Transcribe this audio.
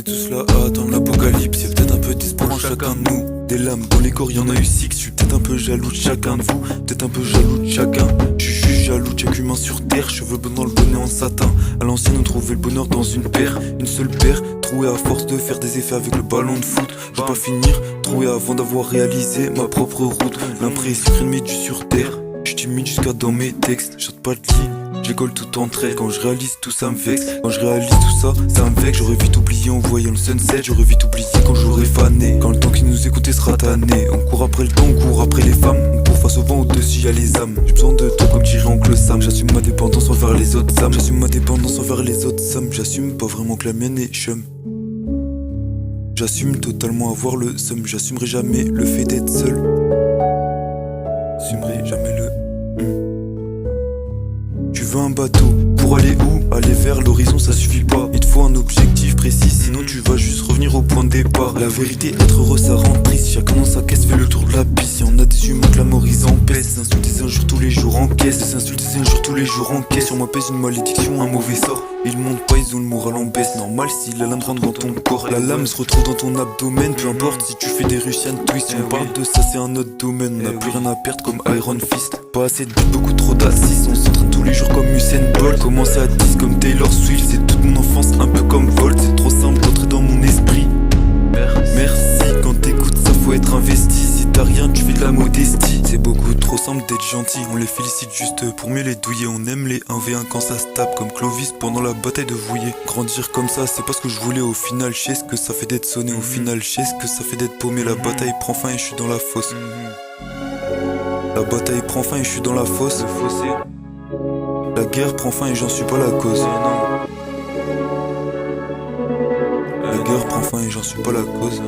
tous là à attendre l'apocalypse. Y'a peut-être un peu d'espoir en chacun de nous. Des lames dans les corps, y'en a eu 6. Je suis peut-être un peu jaloux de chacun de vous, peut-être un peu jaloux de chacun. Je suis juste jaloux de chaque humain sur terre. Cheveux blonds dans le bonnet en satin. À l'ancienne on trouvait le bonheur dans une paire, une seule paire. Troué à force de faire des effets avec le ballon de foot. Je vais pas finir troué avant d'avoir réalisé ma propre route. L'impression rien de du sur terre. Je suis timide jusqu'à dans mes textes. J'saute pas de ligne, j'école tout entre elles. Quand je réalise tout ça me vexe. Quand je réalise tout ça, ça me vexe. J'aurais vite oublié en voyant le sunset. J'aurais vite oublié quand j'aurais fané. Quand le temps qui nous écoutait sera tanné. On court après le temps, on court après les femmes. On court face au vent, au-dessus y'a les âmes. J'ai besoin de toi comme dirait oncle Sam. J'assume ma dépendance envers les autres âmes. J'assume ma dépendance envers les autres âmes. J'assume pas vraiment que la mienne est chum. J'assume totalement avoir le seum. J'assumerai jamais le fait d'être seul. J'assumerai jamais le Tu veux un bateau, pour aller où? Aller vers l'horizon ça suffit pas. Il te faut un objectif précis, sinon tu vas juste revenir au point de départ. La vérité, être heureux ça rend triste. Chacun dans sa caisse fait le tour de la piste. Y'en a des humains que la mort ils empêchent. Des insultes, des injures tous les jours en caisse. Des insultes, des injures tous les jours en caisse. Sur moi pèse une malédiction, un mauvais sort. Ils montent pas, ils ont le moral en baisse. Normal si la lame rentre dans ton corps. La lame se retrouve dans ton abdomen. Peu importe si tu fais des Russian twists. Si on parle de ça, c'est un autre domaine. On n'a plus rien à perdre comme Iron Fist. Pas assez de buts, beaucoup trop d'assises. On s'entraîne tous les jours comme Usain Bolt. Commencer à 10 comme Taylor Swift. C'est toute mon enfance, un peu comme Volt. C'est trop simple d'entrer dans mon esprit. Merci, quand t'écoutes ça faut être investi. Si t'as rien tu fais de la modestie. C'est beaucoup trop simple d'être gentil. On les félicite juste pour mieux les douiller. On aime les 1v1 quand ça se tape. Comme Clovis pendant la bataille de Vouillé. Grandir comme ça c'est pas ce que je voulais. Au final je sais ce que ça fait d'être sonné. Au final je sais ce que ça fait d'être paumé. La bataille prend fin et je suis dans la fosse. La bataille prend fin et je suis dans la fosse. La guerre prend fin et j'en suis pas la cause. La guerre prend fin et j'en suis pas la cause.